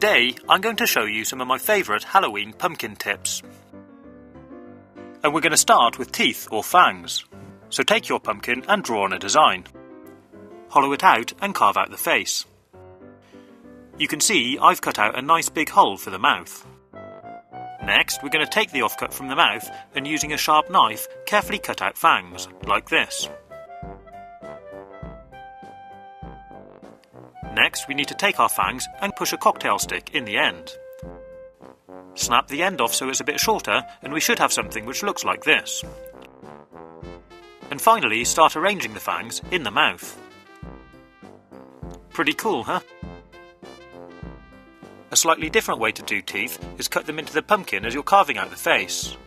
Today I'm going to show you some of my favourite Halloween pumpkin tips. And we're going to start with teeth or fangs. So take your pumpkin and draw on a design. Hollow it out and carve out the face. You can see I've cut out a nice big hole for the mouth. Next, we're going to take the offcut from the mouth and using a sharp knife carefully cut out fangs, like this. Next, we need to take our fangs and push a cocktail stick in the end. Snap the end off so it's a bit shorter and we should have something which looks like this. And finally, start arranging the fangs in the mouth. Pretty cool, huh? A slightly different way to do teeth is cut them into the pumpkin as you're carving out the face.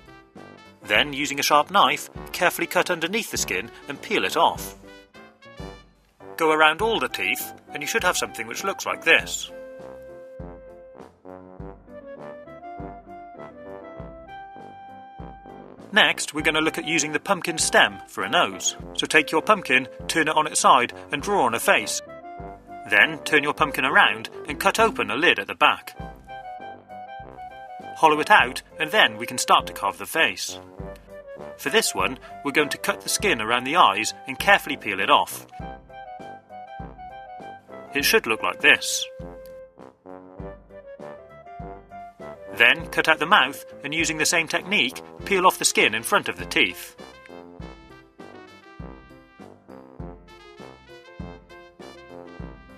Then, using a sharp knife, carefully cut underneath the skin and peel it off. Go around all the teeth and you should have something which looks like this. Next, we're going to look at using the pumpkin stem for a nose. So take your pumpkin, turn it on its side and draw on a face. Then turn your pumpkin around and cut open a lid at the back. Hollow it out and then we can start to carve the face. For this one, we're going to cut the skin around the eyes and carefully peel it off. It should look like this. Then cut out the mouth and using the same technique, peel off the skin in front of the teeth.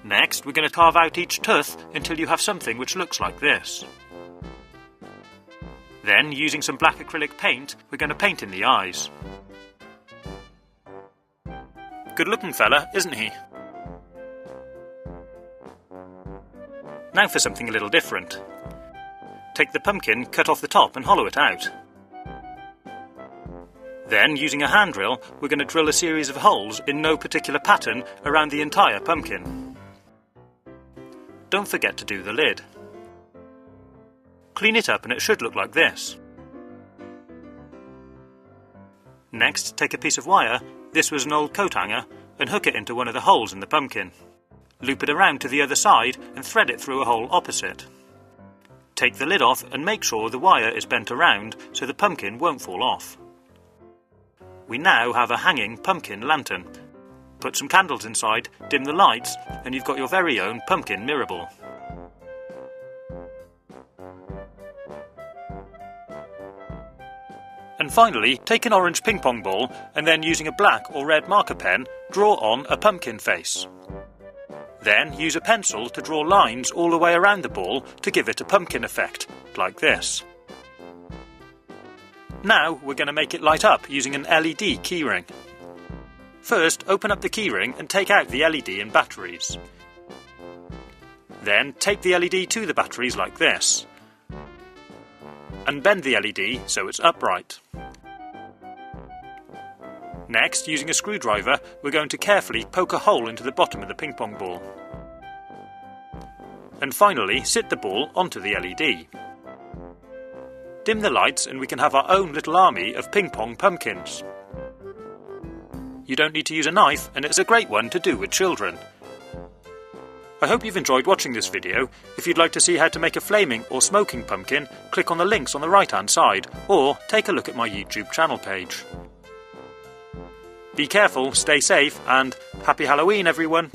Next, we're going to carve out each tooth until you have something which looks like this. Then, using some black acrylic paint, we're going to paint in the eyes. Good looking fella, isn't he? Now for something a little different. Take the pumpkin, cut off the top and hollow it out. Then, using a hand drill, we're going to drill a series of holes in no particular pattern around the entire pumpkin. Don't forget to do the lid. Clean it up and it should look like this. Next, take a piece of wire, this was an old coat hanger, and hook it into one of the holes in the pumpkin. Loop it around to the other side and thread it through a hole opposite. Take the lid off and make sure the wire is bent around so the pumpkin won't fall off. We now have a hanging pumpkin lantern. Put some candles inside, dim the lights, and you've got your very own pumpkin mirror ball. And finally, take an orange ping pong ball and then using a black or red marker pen, draw on a pumpkin face. Then use a pencil to draw lines all the way around the ball to give it a pumpkin effect, like this. Now we're going to make it light up using an LED keyring. First, open up the keyring and take out the LED and batteries. Then tape the LED to the batteries like this. And bend the LED so it's upright. Next, using a screwdriver, we're going to carefully poke a hole into the bottom of the ping pong ball. And finally, sit the ball onto the LED. Dim the lights and we can have our own little army of ping pong pumpkins. You don't need to use a knife and it's a great one to do with children. I hope you've enjoyed watching this video. If you'd like to see how to make a flaming or smoking pumpkin, click on the links on the right hand side or take a look at my YouTube channel page. Be careful, stay safe and happy Halloween everyone!